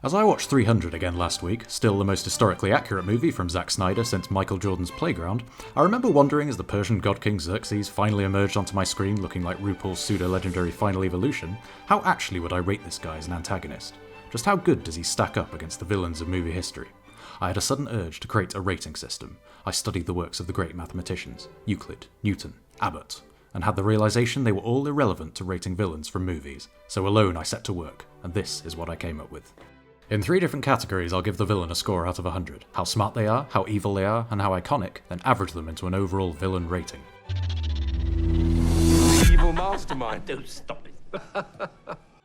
As I watched 300 again last week, still the most historically accurate movie from Zack Snyder since Michael Jordan's Playground, I remember wondering as the Persian God King Xerxes finally emerged onto my screen looking like RuPaul's pseudo-legendary final evolution, how actually would I rate this guy as an antagonist? Just how good does he stack up against the villains of movie history? I had a sudden urge to create a rating system. I studied the works of the great mathematicians, Euclid, Newton, Abbott, and had the realization they were all irrelevant to rating villains from movies. So alone I set to work, and this is what I came up with. In 3 different categories, I'll give the villain a score out of 100. How smart they are, how evil they are, and how iconic, then average them into an overall villain rating. Evil Mastermind. Don't stop it.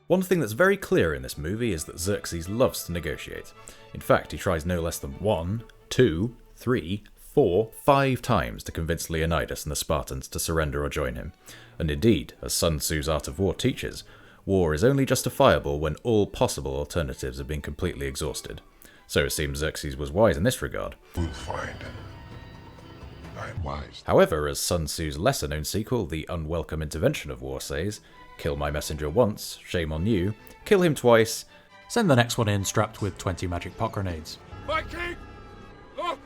One thing that's very clear in this movie is that Xerxes loves to negotiate. In fact, he tries no less than 1, 2, 3, 4, 5 times to convince Leonidas and the Spartans to surrender or join him. And indeed, as Sun Tzu's Art of War teaches, war is only justifiable when all possible alternatives have been completely exhausted. So it seems Xerxes was wise in this regard. We'll find. I'm wise. However, as Sun Tzu's lesser-known sequel, The Unwelcome Intervention of War, says, kill my messenger once, shame on you, kill him twice, send the next one in strapped with 20 magic pot grenades. My king! Look!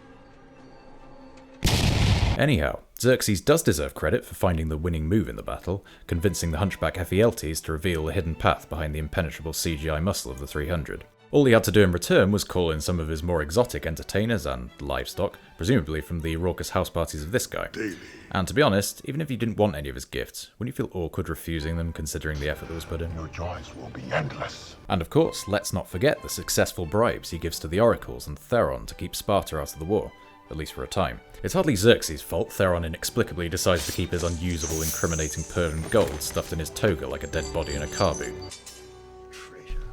Anyhow, Xerxes does deserve credit for finding the winning move in the battle, convincing the hunchback Ephialtes to reveal the hidden path behind the impenetrable CGI muscle of the 300. All he had to do in return was call in some of his more exotic entertainers and livestock, presumably from the raucous house parties of this guy. Daily. And to be honest, even if you didn't want any of his gifts, wouldn't you feel awkward refusing them considering the effort that was put in? Your joys will be endless. And of course, let's not forget the successful bribes he gives to the oracles and Theron to keep Sparta out of the war, at least for a time. It's hardly Xerxes' fault Theron inexplicably decides to keep his unusable, incriminating Persian gold stuffed in his toga like a dead body in a car boot.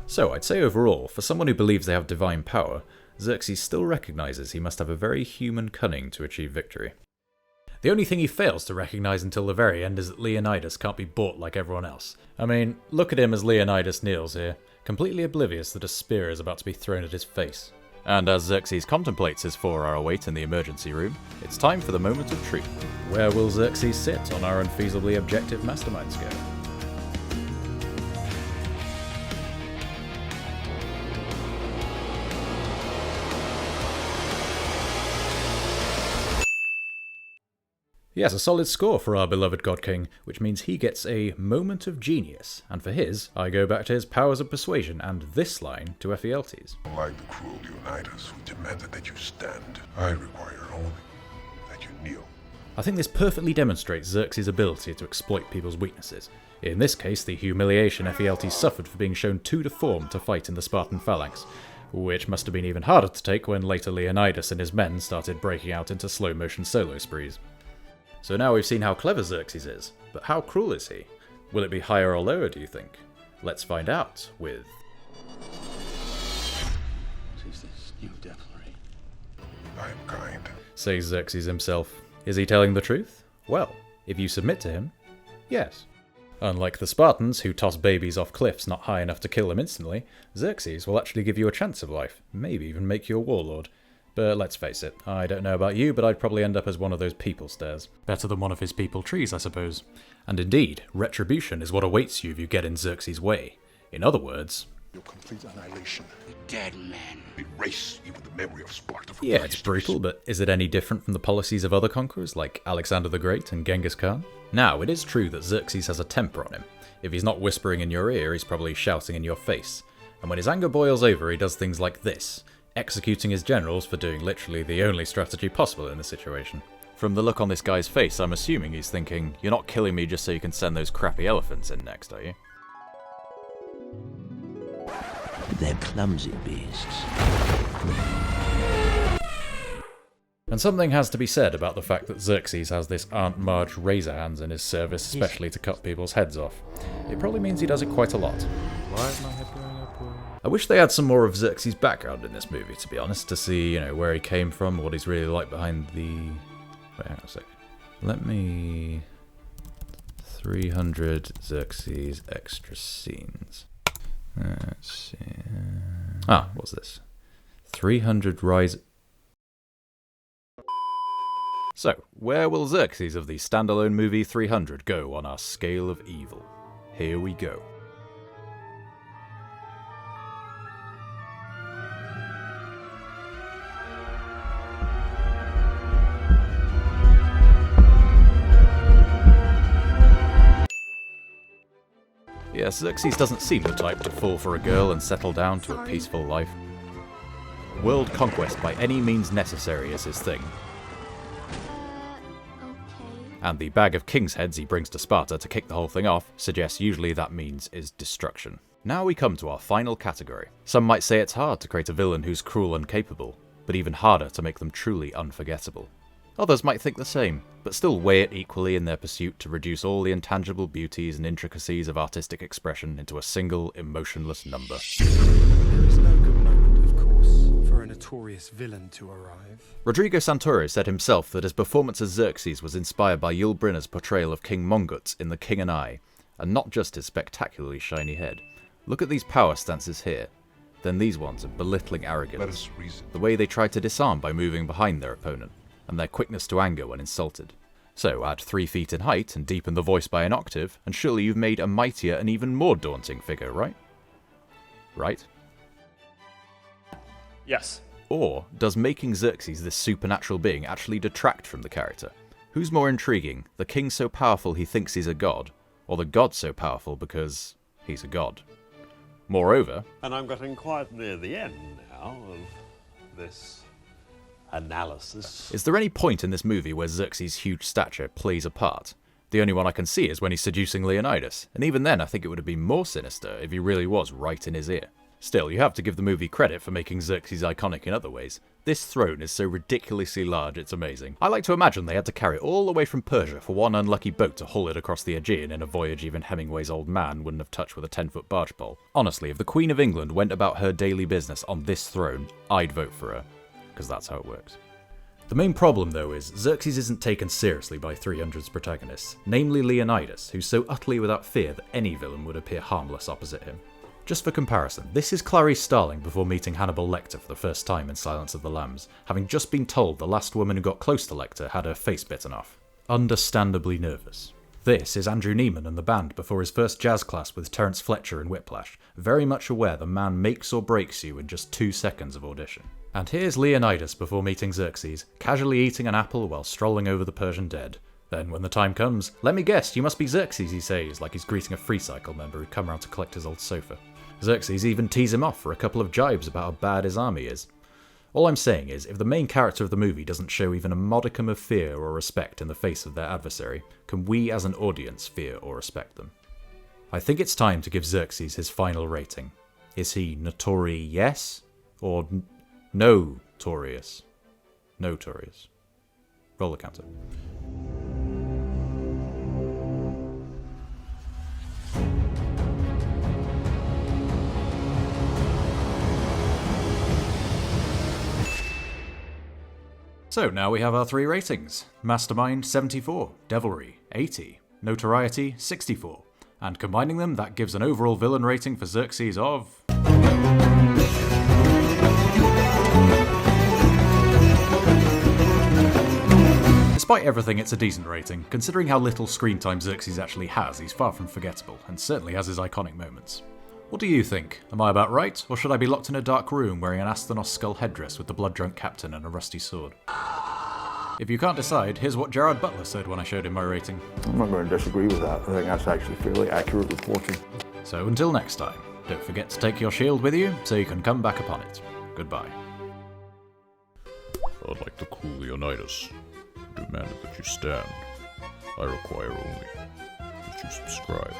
So I'd say overall, for someone who believes they have divine power, Xerxes still recognises he must have a very human cunning to achieve victory. The only thing he fails to recognise until the very end is that Leonidas can't be bought like everyone else. I mean, look at him as Leonidas kneels here, completely oblivious that a spear is about to be thrown at his face. And as Xerxes contemplates his 4-hour wait in the emergency room, it's time for the moment of truth. Where will Xerxes sit on our unfeasibly objective Mastermind scale? Yes, a solid score for our beloved God King, which means he gets a moment of genius, and for his, I go back to his powers of persuasion and this line to Ephialtes. Unlike the cruel Leonidas, who demanded that you stand, I require only that you kneel. I think this perfectly demonstrates Xerxes' ability to exploit people's weaknesses. In this case, the humiliation Ephialtes suffered for being shown too deformed to fight in the Spartan phalanx, which must have been even harder to take when later Leonidas and his men started breaking out into slow-motion solo sprees. So now we've seen how clever Xerxes is, but how cruel is he? Will it be higher or lower, do you think? Let's find out with... Who's this new Devilry? I am kind. says Xerxes himself. Is he telling the truth? Well, if you submit to him, yes. Unlike the Spartans, who toss babies off cliffs not high enough to kill them instantly, Xerxes will actually give you a chance of life, maybe even make you a warlord. But let's face it, I don't know about you, but I'd probably end up as one of those people stairs. Better than one of his people trees, I suppose. And indeed, retribution is what awaits you if you get in Xerxes' way. In other words... Your complete annihilation. The dead man. Erase even the memory of Sparta from Yeah, our it's histories. brutal, but is it any different from the policies of other conquerors, like Alexander the Great and Genghis Khan? Now, it is true that Xerxes has a temper on him. If he's not whispering in your ear, he's probably shouting in your face. And when his anger boils over, he does things like this, executing his generals for doing literally the only strategy possible in the situation. From the look on this guy's face, I'm assuming he's thinking, you're not killing me just so you can send those crappy elephants in next, are you? They're clumsy beasts. And something has to be said about the fact that Xerxes has this Aunt Marge razor hands in his service, especially to cut people's heads off. It probably means he does it quite a lot. Why is my head going upward? I wish they had some more of Xerxes' background in this movie, to be honest, to see, where he came from, what he's really like behind the... Wait, hang on a sec. Let me... 300 Xerxes extra scenes. Let's see... what's this? 300 rise... So, where will Xerxes of the standalone movie 300 go on our scale of evil? Here we go. Yes, Xerxes doesn't seem the type to fall for a girl and settle down to a peaceful life. World conquest by any means necessary is his thing. Okay. And the bag of king's heads he brings to Sparta to kick the whole thing off suggests usually that means is destruction. Now we come to our final category. Some might say it's hard to create a villain who's cruel and capable, but even harder to make them truly unforgettable. Others might think the same, but still weigh it equally in their pursuit to reduce all the intangible beauties and intricacies of artistic expression into a single, emotionless number. There is no good moment, of course, for a notorious villain to arrive. Rodrigo Santoro said himself that his performance as Xerxes was inspired by Yul Brynner's portrayal of King Mongut in The King and I, and not just his spectacularly shiny head. Look at these power stances here, then these ones of belittling arrogance. Let us reason. The way they try to disarm by moving behind their opponent, and their quickness to anger when insulted. So add 3 feet in height and deepen the voice by an octave, and surely you've made a mightier and even more daunting figure, right? Right? Yes. Or does making Xerxes this supernatural being actually detract from the character? Who's more intriguing, the king so powerful he thinks he's a god, or the god so powerful because he's a god? Moreover, and I'm getting quite near the end now of this analysis. is there any point in this movie where Xerxes' huge stature plays a part? The only one I can see is when he's seducing Leonidas, and even then I think it would have been more sinister if he really was right in his ear. Still, you have to give the movie credit for making Xerxes iconic in other ways. This throne is so ridiculously large it's amazing. I like to imagine they had to carry it all the way from Persia for one unlucky boat to haul it across the Aegean in a voyage even Hemingway's old man wouldn't have touched with a 10-foot barge pole. Honestly, if the Queen of England went about her daily business on this throne, I'd vote for her, because that's how it works. The main problem, though, is Xerxes isn't taken seriously by 300's protagonists, namely Leonidas, who's so utterly without fear that any villain would appear harmless opposite him. Just for comparison, this is Clarice Starling before meeting Hannibal Lecter for the first time in Silence of the Lambs, having just been told the last woman who got close to Lecter had her face bitten off. Understandably nervous. This is Andrew Neiman and the band before his first jazz class with Terence Fletcher in Whiplash, very much aware the man makes or breaks you in just 2 seconds of audition. And here's Leonidas before meeting Xerxes, casually eating an apple while strolling over the Persian dead. Then, when the time comes, "Let me guess, you must be Xerxes," he says, like he's greeting a free cycle member who'd come round to collect his old sofa. Xerxes even tees him off for a couple of jibes about how bad his army is. All I'm saying is, if the main character of the movie doesn't show even a modicum of fear or respect in the face of their adversary, can we as an audience fear or respect them? I think it's time to give Xerxes his final rating. Is he notorious or notorious? Notorious. Roll the counter. So now we have our 3 ratings. Mastermind 74, Devilry 80, Notoriety 64, and combining them that gives an overall villain rating for Xerxes of... Despite everything, it's a decent rating. Considering how little screen time Xerxes actually has, he's far from forgettable, and certainly has his iconic moments. What do you think? Am I about right, or should I be locked in a dark room wearing an Astanos skull headdress with the blood-drunk captain and a rusty sword? If you can't decide, here's what Gerard Butler said when I showed him my rating. I'm not going to disagree with that. I think that's actually fairly accurate reporting. So until next time, don't forget to take your shield with you so you can come back upon it. Goodbye. I'd like to call Leonidas. Demanded that you stand. I require only that you subscribe.